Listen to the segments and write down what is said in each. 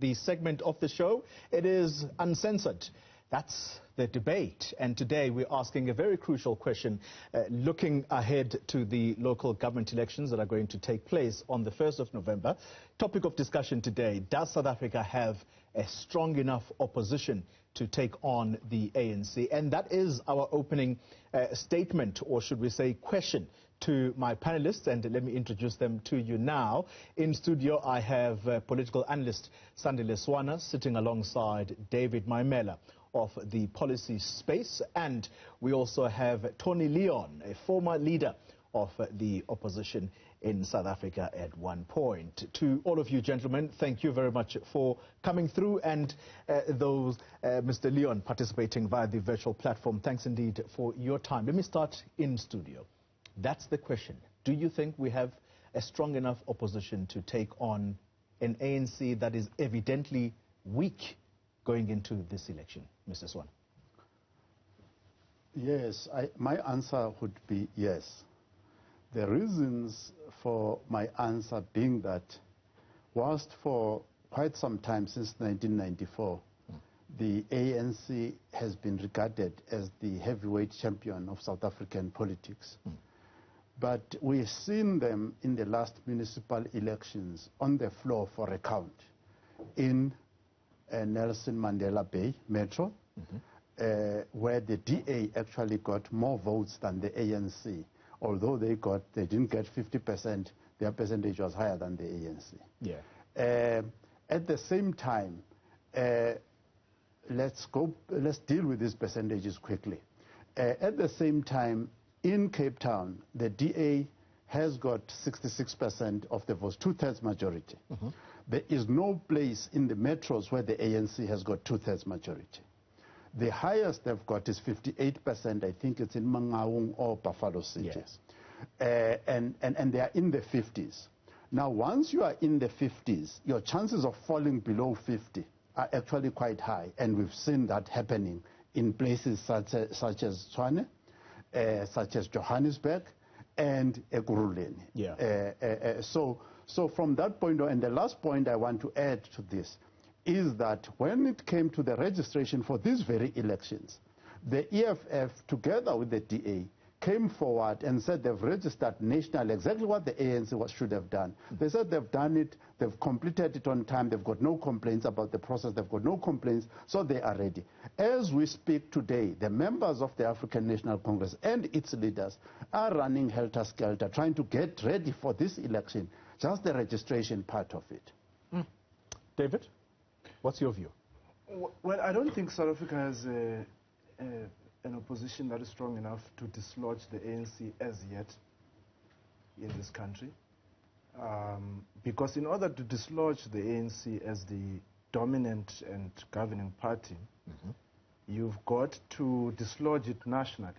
The segment of the show, it is uncensored. That's the debate. And today we're asking a very crucial question, looking ahead to the local government elections that are going to take place on the 1st of November. Topic of discussion today, does South Africa have a strong enough opposition to take on the ANC? And that is our opening statement, or should we say question, to my panelists, and let me introduce them to you now. In studio, I have political analyst Sandile Swana sitting alongside David Maimela of the policy space, and we also have Tony Leon, a former leader of the opposition in South Africa at one point. To all of you gentlemen, thank you very much for coming through, and those, Mr. Leon, participating via the virtual platform, thanks indeed for your time. Let me start in studio. That's the question. Do you think we have a strong enough opposition to take on an ANC that is evidently weak going into this election? Mr. Swan. Yes, my answer would be yes. The reasons for my answer being that whilst for quite some time since 1994, the ANC has been regarded as the heavyweight champion of South African politics. But we've seen them in the last municipal elections on the floor for a count in Nelson Mandela Bay Metro, where the DA actually got more votes than the ANC. Although they didn't get 50%, their percentage was higher than the ANC. Yeah. At the same time, let's deal with these percentages quickly. At the same time, in Cape Town, the DA has got 66% of the votes, two-thirds majority. There is no place in the metros where the ANC has got two-thirds majority. The highest they've got is 58%. I think it's in Mangaung or Buffalo City. Yes. And they are in the 50s. Now, once you are in the 50s, your chances of falling below 50 are actually quite high. And we've seen that happening in places such as Tshwane, such as Johannesburg, and Ekurhuleni. Yeah. So from that point on, and the last point I want to add to this is that when it came to the registration for these very elections, the EFF, together with the DA, came forward and said they've registered nationally exactly what the ANC should have done. They said they've done it, they've completed it on time, they've got no complaints about the process, they've got no complaints, so they are ready. As we speak today, the members of the African National Congress and its leaders are running helter-skelter, trying to get ready for this election, just the registration part of it. David, what's your view? Well, I don't think South Africa has an opposition that is strong enough to dislodge the ANC as yet in this country. Because in order to dislodge the ANC as the dominant and governing party, you've got to dislodge it nationally.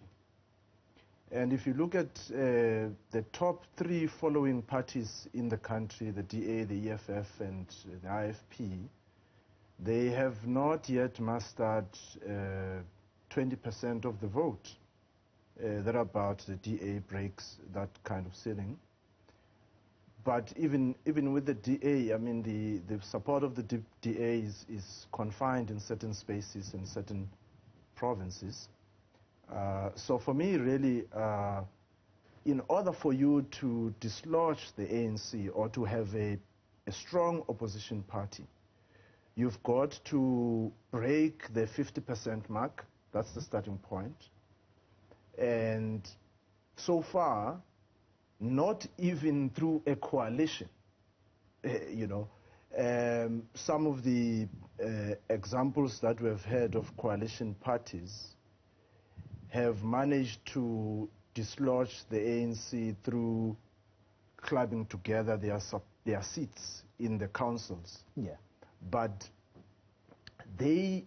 And if you look at the top three following parties in the country, the DA, the EFF, and the IFP, they have not yet mastered 20% of the vote. Thereabout, the DA breaks that kind of ceiling. But even with the DA, I mean, the support of the DA is confined in certain spaces in certain provinces. So for me, really, in order for you to dislodge the ANC or to have a strong opposition party, you've got to break the 50% mark. That's the starting point. And so far, not even through a coalition, some of the examples that we've heard of coalition parties have managed to dislodge the ANC through clubbing together their seats in the councils. Yeah. But they,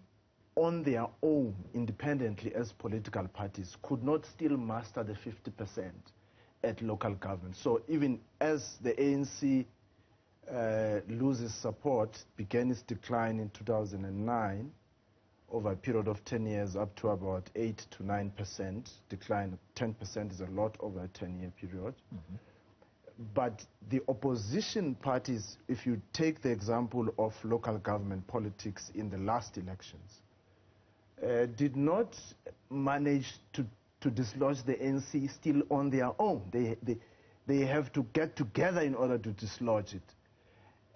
on their own, independently as political parties, could not still master the 50% at local government. So even as the ANC loses support, began its decline in 2009, over a period of 10 years up to about 8 to 9% decline. 10% is a lot over a 10-year period. But the opposition parties, if you take the example of local government politics in the last elections, did not manage to dislodge the ANC still on their own. They have to get together in order to dislodge it.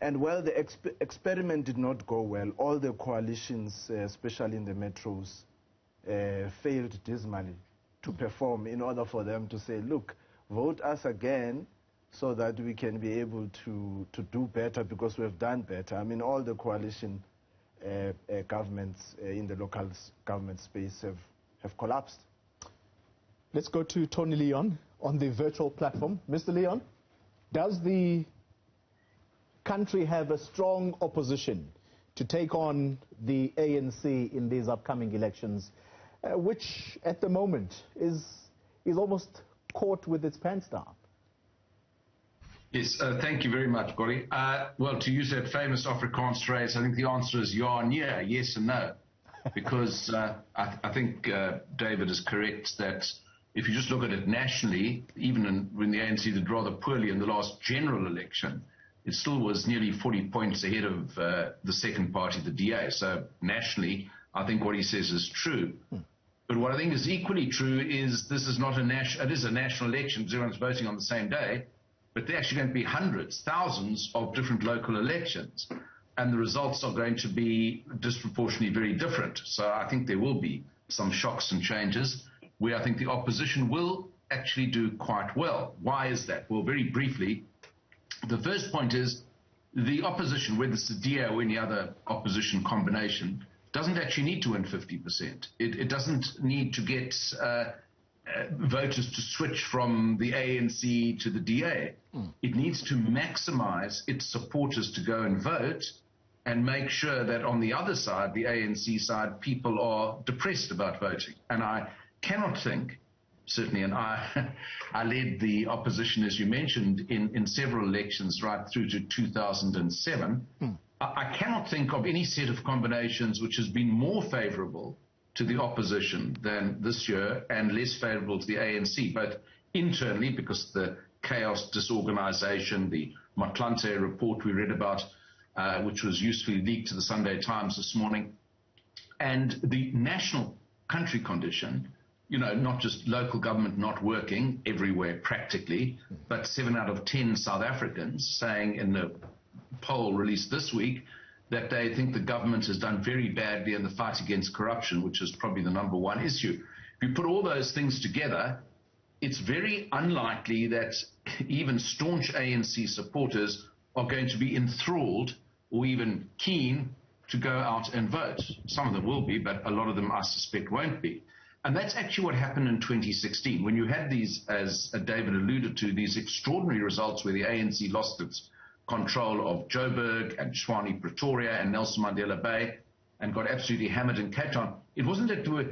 And while the experiment did not go well, all the coalitions, especially in the metros, failed dismally to perform in order for them to say, look, vote us again so that we can be able to do better because we have done better. I mean, all the coalition governments in the local government space have collapsed. Let's go to Tony Leon on the virtual platform. Mr. Leon, does the country have a strong opposition to take on the ANC in these upcoming elections, which at the moment is almost caught with its pants down? Yes, thank you very much, Gordie. Well, to use that famous Afrikaans phrase, I think the answer is ja and nee, yes and no. Because I think David is correct that if you just look at it nationally, even when the ANC did rather poorly in the last general election, it still was nearly 40 points ahead of the second party, the DA. So nationally, I think what he says is true. But what I think is equally true is this is not it is a national election because everyone's voting on the same day, but there are actually going to be hundreds, thousands of different local elections, and the results are going to be disproportionately very different. So I think there will be some shocks and changes where I think the opposition will actually do quite well. Why is that? Well, very briefly, the first point is the opposition, whether it's the DA or any other opposition combination, doesn't actually need to win 50%. It doesn't need to get voters to switch from the ANC to the DA. It needs to maximize its supporters to go and vote and make sure that on the other side, the ANC side, people are depressed about voting. And I cannot think, certainly, and I led the opposition, as you mentioned, in several elections right through to 2007. I cannot think of any set of combinations which has been more favorable to the opposition than this year and less favorable to the ANC, both internally because the chaos, disorganization, the Motlanthe report we read about, which was usefully leaked to the Sunday Times this morning, and the national country condition, you know, not just local government not working everywhere practically, but 7 out of 10 South Africans saying in the poll released this week that they think the government has done very badly in the fight against corruption, which is probably the #1 issue. If you put all those things together, it's very unlikely that even staunch ANC supporters are going to be enthralled or even keen to go out and vote. Some of them will be, but a lot of them I suspect won't be. And that's actually what happened in 2016, when you had these, as David alluded to, these extraordinary results where the ANC lost its control of Joburg and Tshwane, Pretoria and Nelson Mandela Bay and got absolutely hammered in Cape Town. It wasn't that there were,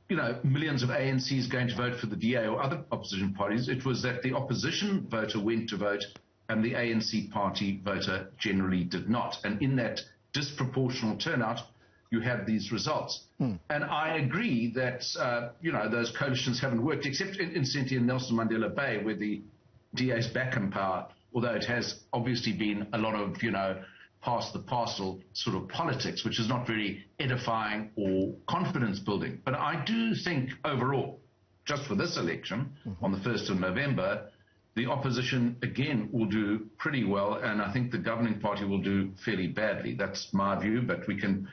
you know, millions of ANCs going to vote for the DA or other opposition parties. It was that the opposition voter went to vote and the ANC party voter generally did not. And in that disproportional turnout, you have these results. And I agree that, you know, those coalitions haven't worked, except incidentally in Nelson Mandela Bay, where the DA's back in power, although it has obviously been a lot of, you know, pass the parcel sort of politics, which is not very edifying or confidence building. But I do think overall, just for this election, on the 1st of November, the opposition, again, will do pretty well, and I think the governing party will do fairly badly. That's my view, but we can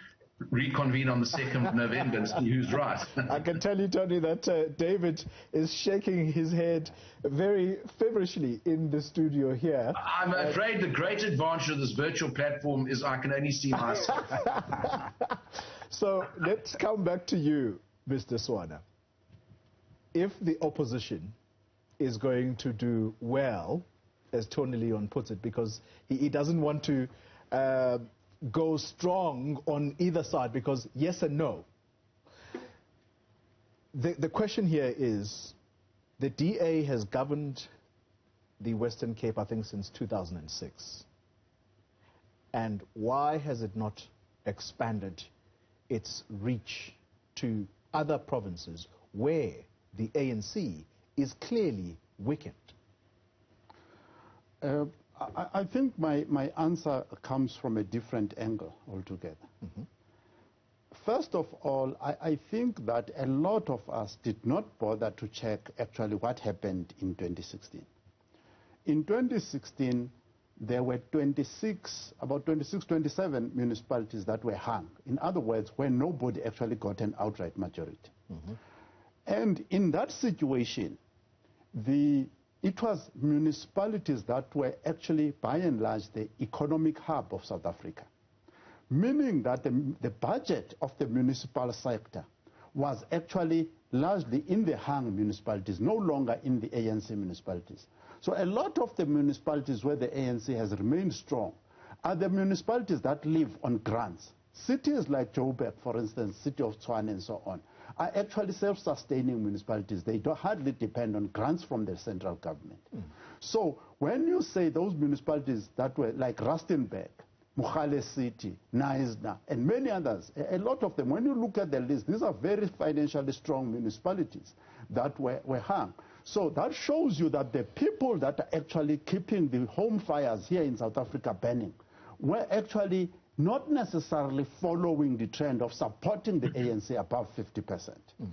reconvene on the 2nd of November and see who's right. I can tell you, Tony, that David is shaking his head very feverishly in the studio here. I'm afraid the great advantage of this virtual platform is I can only see myself. So let's come back to you, Mr. Swana. If the opposition is going to do well, as Tony Leon puts it, because he doesn't want to go strong on either side, because yes and no. The question here is, the DA has governed the Western Cape, I think, since 2006. And why has it not expanded its reach to other provinces where the ANC is clearly weakened? I think my answer comes from a different angle altogether. Mm-hmm. First of all, I think that a lot of us did not bother to check actually what happened in 2016. In 2016, there were about 27 municipalities that were hung. In other words, where nobody actually got an outright majority. Mm-hmm. And in that situation, it was municipalities that were actually, by and large, the economic hub of South Africa, meaning that the budget of the municipal sector was actually largely in the hung municipalities, no longer in the ANC municipalities. So a lot of the municipalities where the ANC has remained strong are the municipalities that live on grants. Cities like Joburg, for instance, City of Swana and so on, are actually self-sustaining municipalities. They hardly depend on grants from the central government. Mm. So when you say those municipalities that were like Rustenburg, Mogale City, Knysna, and many others, a lot of them, when you look at the list, these are very financially strong municipalities that were hung. So that shows you that the people that are actually keeping the home fires here in South Africa burning were actually not necessarily following the trend of supporting the ANC above 50%. Mm.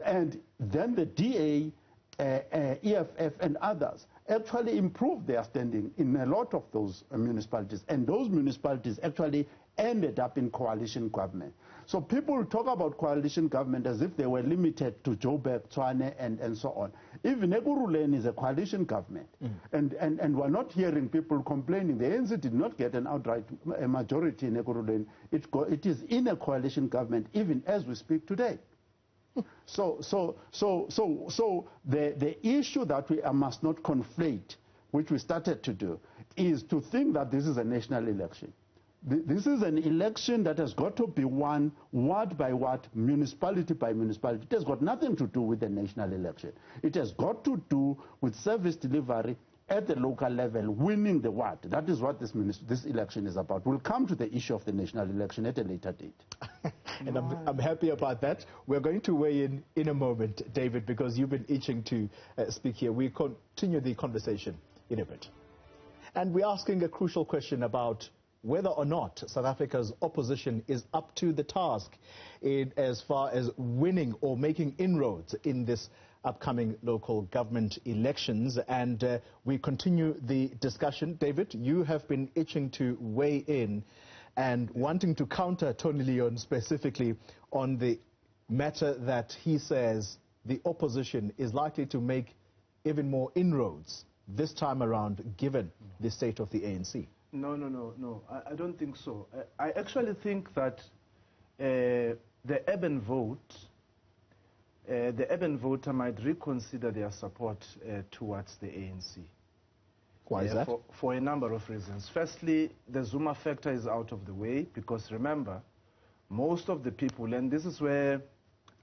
And then the DA, EFF, and others actually improved their standing in a lot of those municipalities. And those municipalities actually ended up in coalition government. So people talk about coalition government as if they were limited to Joburg, Tshwane, and so on. Even Ekurhuleni is a coalition government. Mm. And we're not hearing people complaining. The ANC did not get an outright majority in Ekurhuleni. It is in a coalition government even as we speak today. So the issue that we must not conflate, which we started to do, is to think that this is a national election. This is an election that has got to be won ward by ward, municipality by municipality. It has got nothing to do with the national election. It has got to do with service delivery at the local level, winning the ward. That is what this election is about. We'll come to the issue of the national election at a later date. And I'm happy about that. We're going to weigh in a moment, David, because you've been itching to speak here. We continue the conversation in a bit. And we're asking a crucial question about whether or not South Africa's opposition is up to the task as far as winning or making inroads in this upcoming local government elections. And we continue the discussion. David, you have been itching to weigh in and wanting to counter Tony Leon specifically on the matter that he says the opposition is likely to make even more inroads this time around, given the state of the ANC. No. I don't think so. I actually think that the urban voter might reconsider their support towards the ANC. Why is that? For a number of reasons. Firstly, the Zuma factor is out of the way because remember, most of the people, and this is where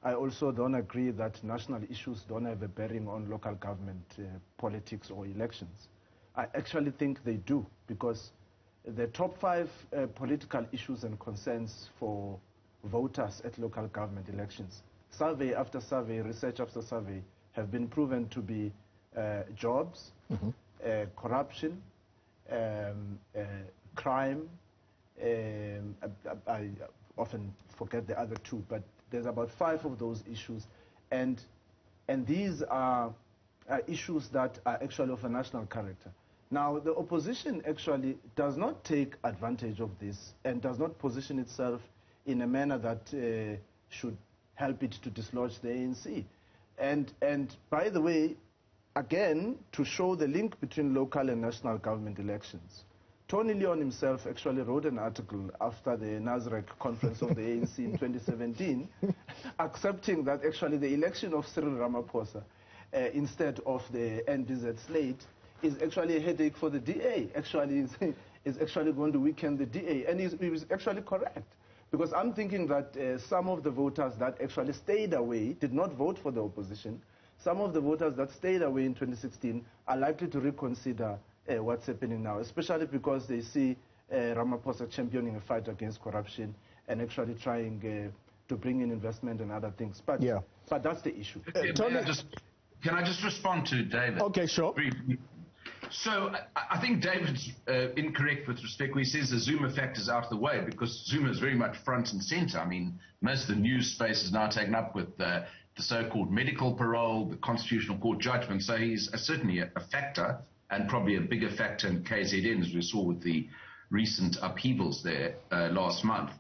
I also don't agree that national issues don't have a bearing on local government politics or elections. I actually think they do, because the top 5 political issues and concerns for voters at local government elections, survey after survey, research after survey, have been proven to be jobs, mm-hmm. Corruption, crime. I often forget the other 2, but there's about 5 of those issues, and these are issues that are actually of a national character. Now, the opposition actually does not take advantage of this and does not position itself in a manner that should help it to dislodge the ANC. And by the way, again, to show the link between local and national government elections, Tony Leon himself actually wrote an article after the Nasrec conference of the ANC in 2017, accepting that actually the election of Cyril Ramaphosa instead of the NDZ slate is actually a headache for the DA. Actually, is actually going to weaken the DA. And he was actually correct. Because I'm thinking that some of the voters that actually stayed away, did not vote for the opposition, some of the voters that stayed away in 2016 are likely to reconsider what's happening now, especially because they see Ramaphosa championing a fight against corruption and actually trying to bring in investment and other things. But, yeah. But that's the issue. Can I just respond to David? Okay, sure. So I think David's incorrect with respect when he says the Zuma factor is out of the way, because Zuma is very much front and center. I mean, most of the news space is now taken up with the so-called medical parole, the Constitutional Court judgment. So he's certainly a factor, and probably a bigger factor in KZN, as we saw with the recent upheavals there last month.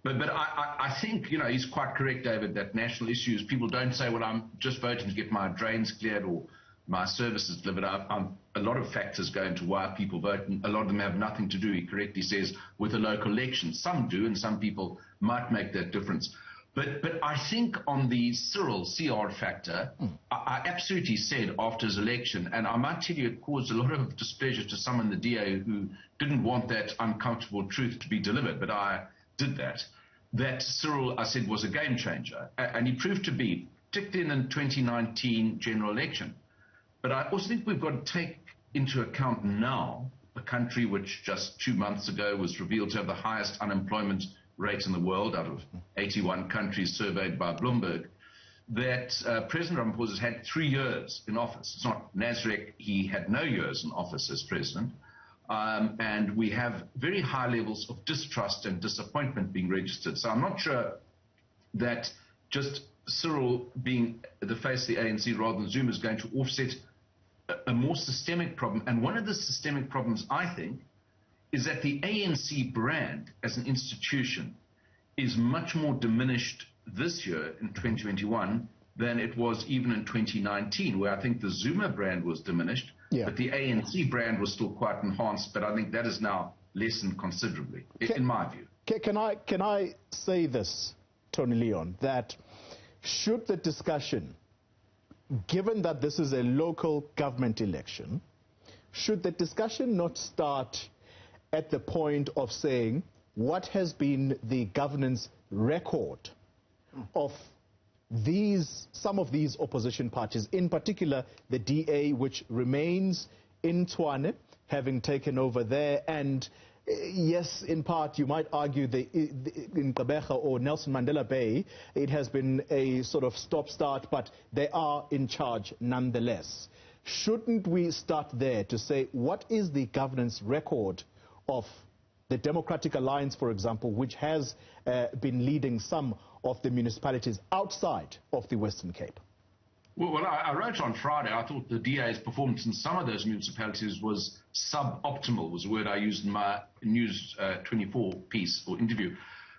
But I think, he's quite correct, David, that national issues, people don't say, well, I'm just voting to get my drains cleared or my services delivered. A lot of factors go into why people vote, and a lot of them have nothing to do, he correctly says, with the local elections. Some do, and some people might make that difference. But I think on the Cyril CR factor, I absolutely said after his election, and I might tell you it caused a lot of displeasure to some in the DA who didn't want that uncomfortable truth to be delivered, but I did that Cyril, I said, was a game changer. And he proved to be, particularly in the 2019 general election. But I also think we've got to take into account now a country which just 2 months ago was revealed to have the highest unemployment rate in the world out of 81 countries surveyed by Bloomberg, that President Ramaphosa has had 3 years in office. It's not Nasrec, he had no years in office as president. And we have very high levels of distrust and disappointment being registered. So I'm not sure that just Cyril being the face of the ANC rather than Zuma is going to offset a more systemic problem. And one of the systemic problems, I think, is that the ANC brand as an institution is much more diminished this year in 2021 than it was even in 2019, where I think the Zuma brand was diminished, but the ANC brand was still quite enhanced. But I think that is now lessened considerably, in my view. Can I say this, Tony Leon, that should the discussion, given that this is a local government election, should the discussion not start at the point of saying what has been the governance record of some of these opposition parties, in particular the DA, which remains in Tshwane, having taken over there, and yes, in part, you might argue in Gqeberha or Nelson Mandela Bay, it has been a sort of stop-start, but they are in charge nonetheless. Shouldn't we start there to say, what is the governance record of the Democratic Alliance, for example, which has been leading some of the municipalities outside of the Western Cape? Well, I wrote on Friday, I thought the DA's performance in some of those municipalities was suboptimal, was the word I used in my News 24 piece or interview.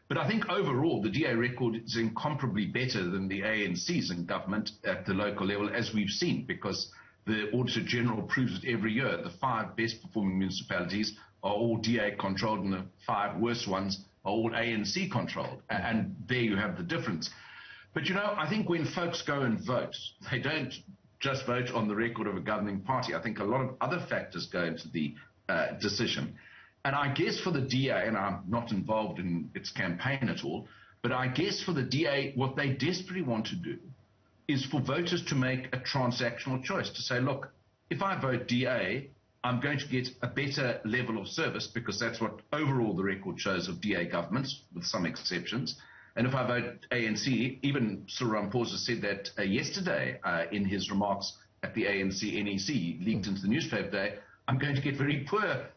But I think overall, the DA record is incomparably better than the ANC's in government at the local level, as we've seen, because the Auditor General proves it every year. The 5 best performing municipalities are all DA controlled, and the 5 worst ones are all ANC controlled. And there you have the difference. But, I think when folks go and vote, they don't just vote on the record of a governing party. I think a lot of other factors go into the decision. And I guess for the DA, and I'm not involved in its campaign at all, but I guess for the DA, what they desperately want to do is for voters to make a transactional choice, to say, look, if I vote DA, I'm going to get a better level of service, because that's what overall the record shows of DA governments, with some exceptions. And if I vote ANC, even Cyril Ramaphosa said that yesterday in his remarks at the ANC NEC, leaked into the newspaper today, I'm going to get very poor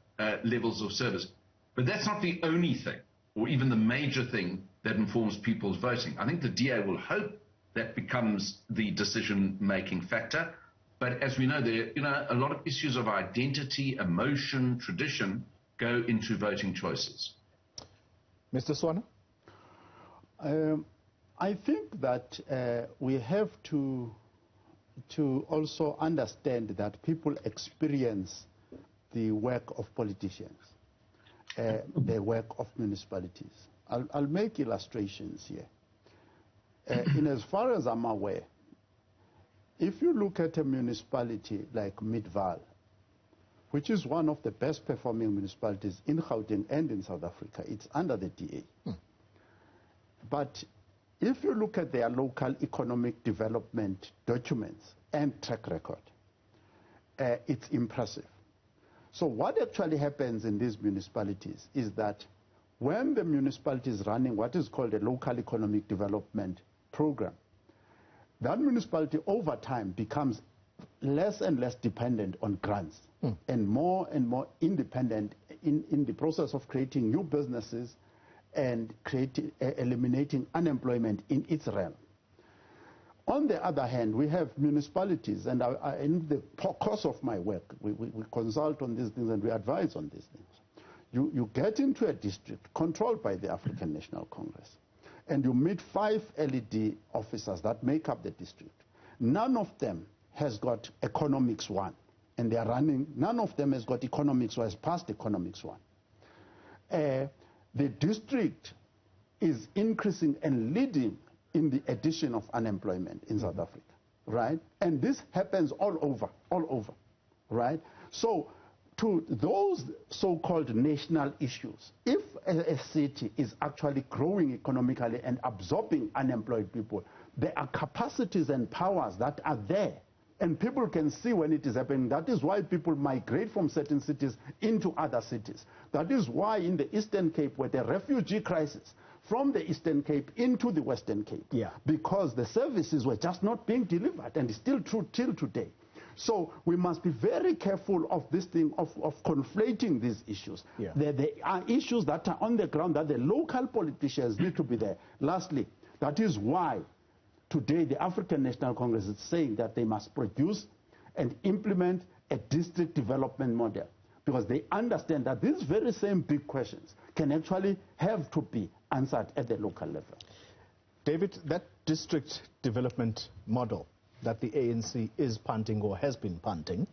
levels of service. But that's not the only thing, or even the major thing that informs people's voting. I think the DA will hope that becomes the decision-making factor. But as we know, there a lot of issues of identity, emotion, tradition go into voting choices. Mr. Swana? I think that we have to also understand that people experience the work of politicians, the work of municipalities. I'll make illustrations here. In as far as I'm aware, if you look at a municipality like Midvaal, which is one of the best performing municipalities in Gauteng and in South Africa, it's under the DA. But if you look at their local economic development documents and track record, it's impressive. So what actually happens in these municipalities is that when the municipality is running what is called a local economic development program, that municipality over time becomes less and less dependent on grants and more independent in the process of creating new businesses and eliminating unemployment in its realm. On the other hand, we have municipalities, and in the course of my work, we consult on these things and we advise on these things. You get into a district controlled by the African National Congress, and you meet 5 LED officers that make up the district. None of them has got economics 1, and they are running. None of them has got economics 1, has passed economics 1. The district is increasing and leading in the addition of unemployment in South Africa, right? And this happens all over, right? So to those so-called national issues, if a city is actually growing economically and absorbing unemployed people, there are capacities and powers that are there. And people can see when it is happening. That is why people migrate from certain cities into other cities. That is why in the Eastern Cape, with the refugee crisis, from the Eastern Cape into the Western Cape, because the services were just not being delivered, and it's still true till today. So we must be very careful of this thing, of conflating these issues. There are issues that are on the ground that the local politicians need to be there. Lastly, that is why today the African National Congress is saying that they must produce and implement a district development model, because they understand that these very same big questions can actually have to be answered at the local level. David, that district development model that the ANC is punting or has been punting,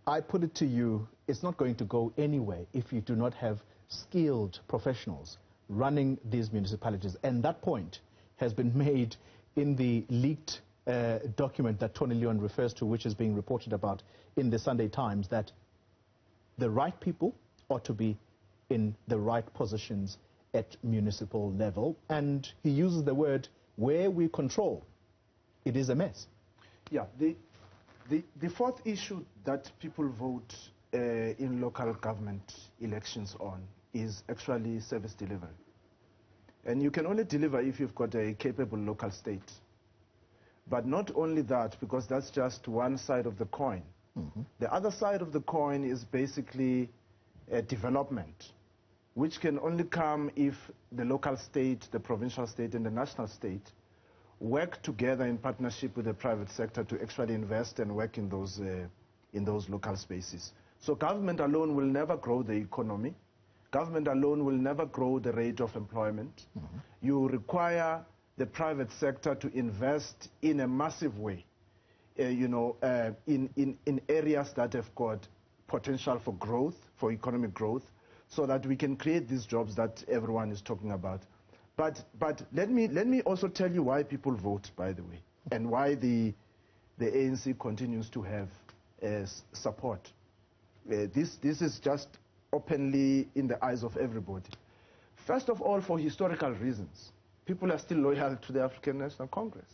I put it to you, it's not going to go anywhere if you do not have skilled professionals running these municipalities. And that point has been made in the leaked document that Tony Leon refers to, which is being reported about in the Sunday Times, that the right people ought to be in the right positions at municipal level. And he uses the word, where we control, it is a mess. Yeah, the fourth issue that people vote in local government elections on is actually service delivery. And you can only deliver if you've got a capable local state. But not only that, because that's just one side of the coin. The other side of the coin is basically development, which can only come if the local state, the provincial state, and the national state work together in partnership with the private sector to actually invest and work in those local spaces. So government alone will never grow the economy. Government alone will never grow the rate of employment. You require the private sector to invest in a massive way, in areas that have got potential for growth, for economic growth, so that we can create these jobs that everyone is talking about. But let me also tell you why people vote, by the way, and why the ANC continues to have support. This is just openly in the eyes of everybody. First of all, for historical reasons. People are still loyal to the African National Congress.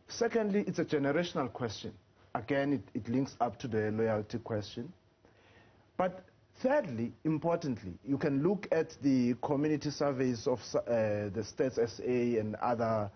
Secondly, it's a generational question. Again, it links up to the loyalty question. But thirdly, importantly, you can look at the community surveys of the Stats SA and other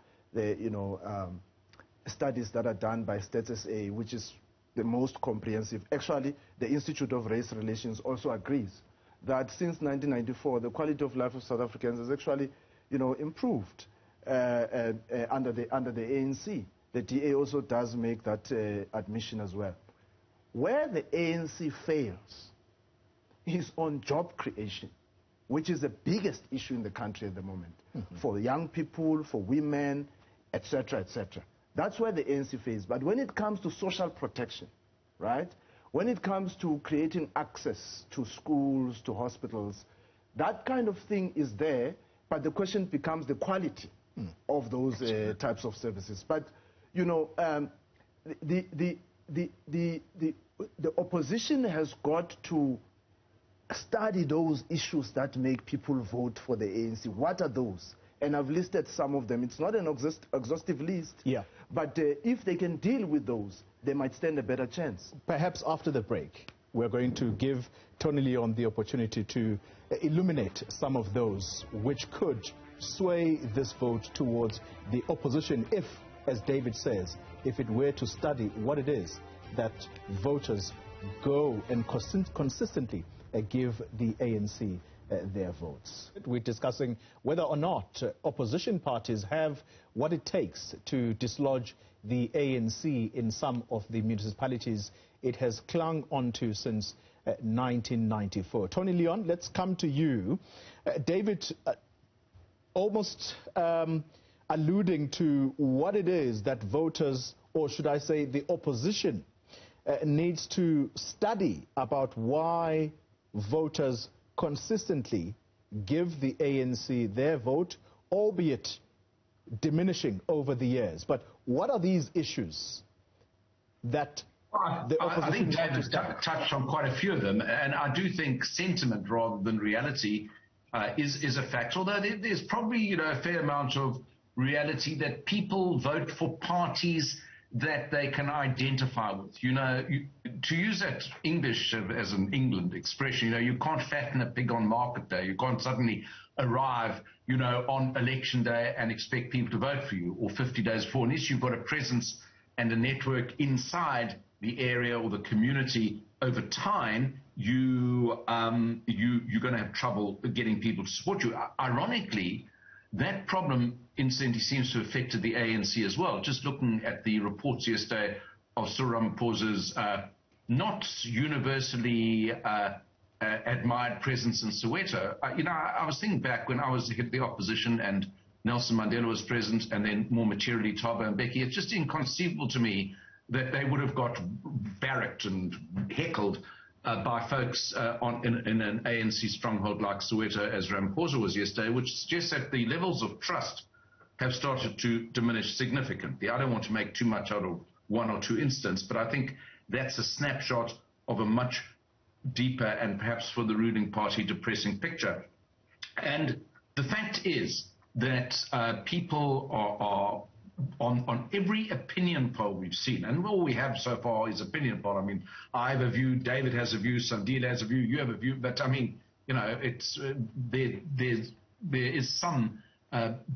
studies that are done by Stats SA, which is the most comprehensive. Actually, the Institute of Race Relations also agrees that since 1994, the quality of life of South Africans has actually, improved under the ANC. The DA also does make that admission as well. Where the ANC fails is on job creation, which is the biggest issue in the country at the moment, for young people, for women, etc., etc. That's where the ANC fails. But when it comes to social protection, right, when it comes to creating access to schools, to hospitals, that kind of thing is there, but the question becomes the quality of those types of services. But, the opposition has got to study those issues that make people vote for the ANC. What are those? And I've listed some of them. It's not an exhaustive list, but if they can deal with those, they might stand a better chance. Perhaps after the break, we're going to give Tony Leon the opportunity to illuminate some of those which could sway this vote towards the opposition if as David says, if it were to study what it is that voters go and consistently give the ANC their votes. We're discussing whether or not opposition parties have what it takes to dislodge the ANC in some of the municipalities it has clung onto since 1994. Tony Leon, let's come to you. David, almost alluding to what it is that voters, or should I say the opposition, needs to study about why voters consistently give the ANC their vote, albeit diminishing over the years. But what are these issues that the opposition... I think David touched on quite a few of them, and I do think sentiment rather than reality is a fact, although there's probably a fair amount of reality that people vote for parties that they can identify with. To use that English as an England expression, you can't fatten a pig on market day. You can't suddenly arrive, on election day and expect people to vote for you, or 50 days before. Unless you've got a presence and a network inside the area or the community over time, you're going to have trouble getting people to support you. Ironically, that problem incidentally seems to have affected the ANC as well. Just looking at the reports yesterday of Cyril Ramaphosa's not universally admired presence in Soweto. I was thinking back when I was the head of the opposition and Nelson Mandela was president, and then more materially Thabo Mbeki. It's just inconceivable to me that they would have got barracked and heckled by folks in an ANC stronghold like Soweto, as Ramaphosa was yesterday, which suggests that the levels of trust have started to diminish significantly. I don't want to make too much out of one or two incidents, but I think that's a snapshot of a much deeper and perhaps for the ruling party depressing picture. And the fact is that people are on every opinion poll we've seen, and all we have so far is opinion poll. I mean, I have a view, David has a view, Sandile has a view, you have a view, but I mean, it's there is some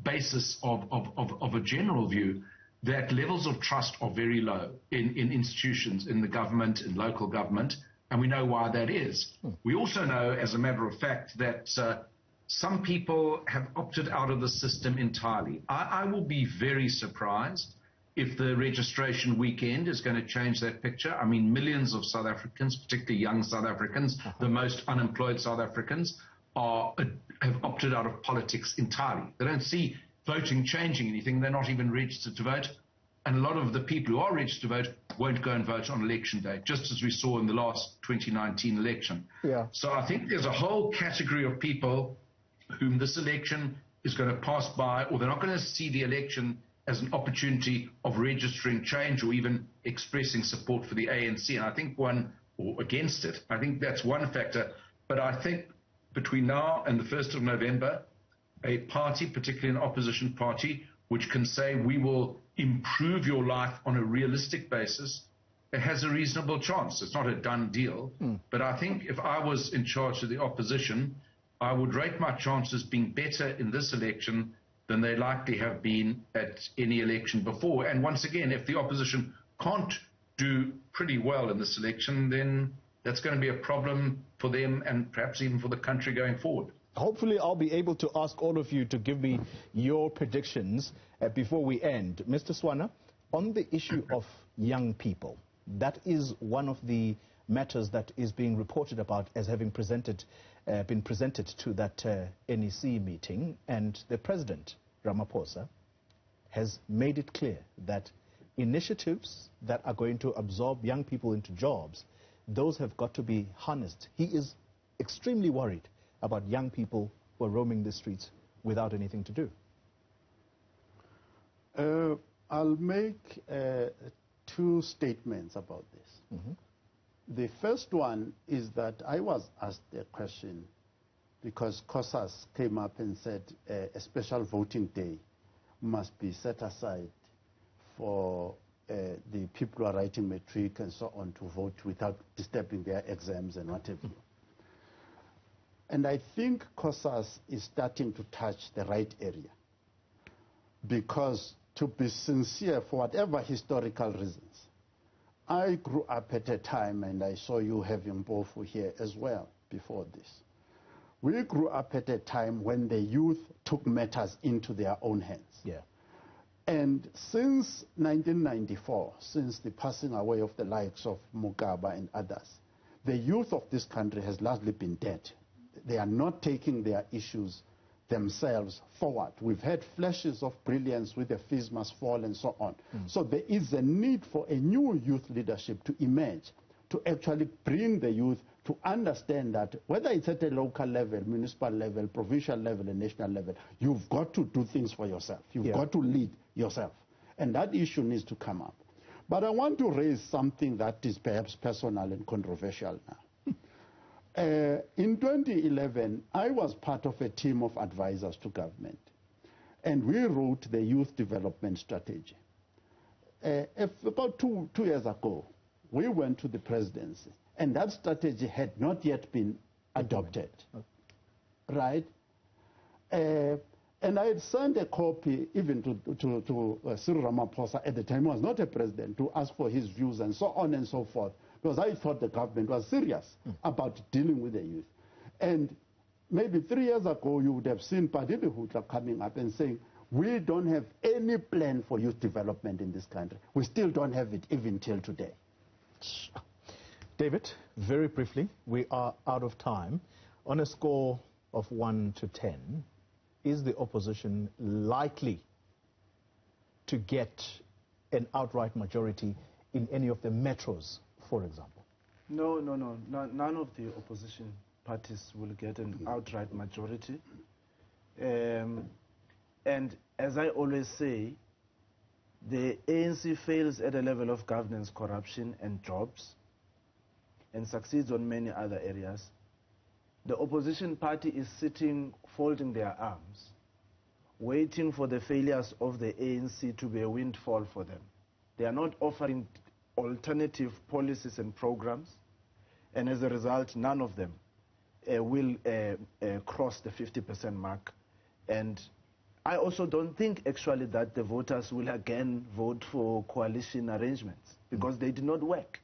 basis of a general view that levels of trust are very low in institutions, in the government, in local government, and we know why that is. We also know, as a matter of fact, that some people have opted out of the system entirely. I will be very surprised if the registration weekend is going to change that picture. I mean, millions of South Africans, particularly young South Africans, the most unemployed South Africans, have opted out of politics entirely. They don't see voting changing anything. They're not even registered to vote. And a lot of the people who are registered to vote won't go and vote on election day, just as we saw in the last 2019 election. Yeah. So I think there's a whole category of people whom this election is going to pass by, or they're not going to see the election as an opportunity of registering change or even expressing support for the ANC. And I think or against it, I think that's one factor. But I think between now and the 1st of November, a party, particularly an opposition party, which can say we will improve your life on a realistic basis, it has a reasonable chance. It's not a done deal. But I think if I was in charge of the opposition, I would rate my chances being better in this election than they likely have been at any election before. And once again, if the opposition can't do pretty well in this election, then that's going to be a problem for them and perhaps even for the country going forward. Hopefully, I'll be able to ask all of you to give me your predictions before we end. Mr. Swana, on the issue of young people, that is one of the matters that is being reported about as having been presented to that NEC meeting, and the President, Ramaphosa, has made it clear that initiatives that are going to absorb young people into jobs, those have got to be harnessed. He is extremely worried about young people who are roaming the streets without anything to do. I'll make two statements about this. The first one is that I was asked a question because COSAS came up and said a special voting day must be set aside for the people who are writing matric and so on to vote without disturbing their exams and whatever. And I think COSAS is starting to touch the right area, because to be sincere, for whatever historical reasons, I grew up at a time, and I saw you having Mpofu here as well before this. We grew up at a time when the youth took matters into their own hands. Yeah. And since 1994, since the passing away of the likes of Mugabe and others, the youth of this country has largely been dead. They are not taking their issues themselves forward. We've had flashes of brilliance with the fees must fall and so on. So there is a need for a new youth leadership to emerge, to actually bring the youth to understand that whether it's at a local level, municipal level, provincial level, and national level, you've got to do things for yourself. You've got to lead yourself. And that issue needs to come up. But I want to raise something that is perhaps personal and controversial now. In 2011, I was part of a team of advisors to government, and we wrote the youth development strategy. About two years ago, we went to the presidency, and that strategy had not yet been adopted, right? And I had sent a copy even to Cyril Ramaphosa at the time. He was not a president, to ask for his views and so on and so forth, because I thought the government was serious about dealing with the youth. And maybe 3 years ago, you would have seen Padile Hutla coming up and saying, we don't have any plan for youth development in this country. We still don't have it even till today. David, very briefly, we are out of time. On a score of 1 to 10, is the opposition likely to get an outright majority in any of the metros, for example? No. None of the opposition parties will get an outright majority. And as I always say, the ANC fails at a level of governance, corruption, and jobs, and succeeds on many other areas. The opposition party is sitting, folding their arms, waiting for the failures of the ANC to be a windfall for them. They are not offering alternative policies and programs, and as a result, none of them will cross the 50% mark. And I also don't think actually that the voters will again vote for coalition arrangements, because they did not work.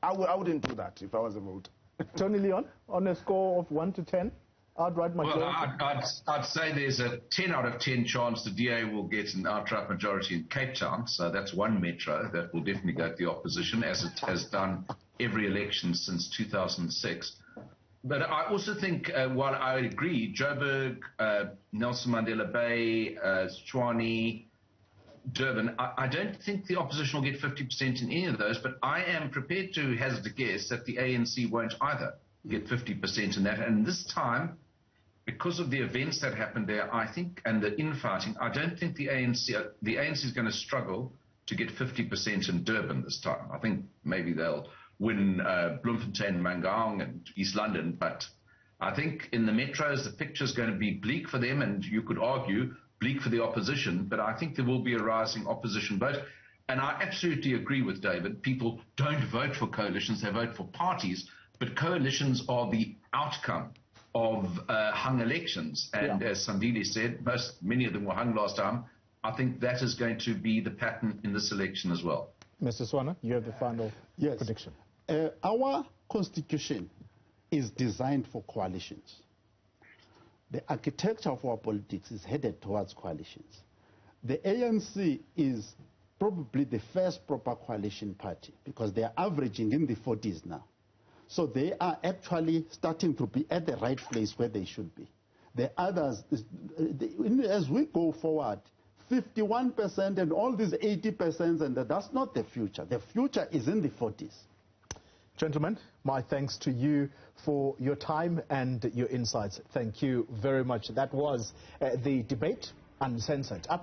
I wouldn't do that if I was a voter. Tony Leon, on a score of 1 to 10, outright majority? Well, I'd say there's a 10 out of 10 chance the DA will get an outright majority in Cape Town, so that's one metro that will definitely go to the opposition, as it has done every election since 2006. But I also think, while I agree, Joburg, Nelson Mandela Bay, Tshwane, Durban, I don't think the opposition will get 50% in any of those, but I am prepared to hazard a guess that the ANC won't either get 50% in that. And this time, because of the events that happened there, I think, and the infighting, I don't think the ANC is going to struggle to get 50% in Durban this time. I think maybe they'll win Bloemfontein, Mangaung, and East London, but I think in the metros, the picture's going to be bleak for them, and you could argue bleak for the opposition, but I think there will be a rising opposition vote. And I absolutely agree with David. People don't vote for coalitions, they vote for parties, but coalitions are the outcome of hung elections. And as Sandile said, many of them were hung last time. I think that is going to be the pattern in this election as well. Mr. Swana, you have the final prediction. Our constitution is designed for coalitions. The architecture of our politics is headed towards coalitions. The ANC is probably the first proper coalition party, because they are averaging in the 40s now. So they are actually starting to be at the right place where they should be. The others, as we go forward, 51% and all these 80%, and that's not the future. The future is in the 40s. Gentlemen, my thanks to you for your time and your insights. Thank you very much. That was the debate, Uncensored. Up next.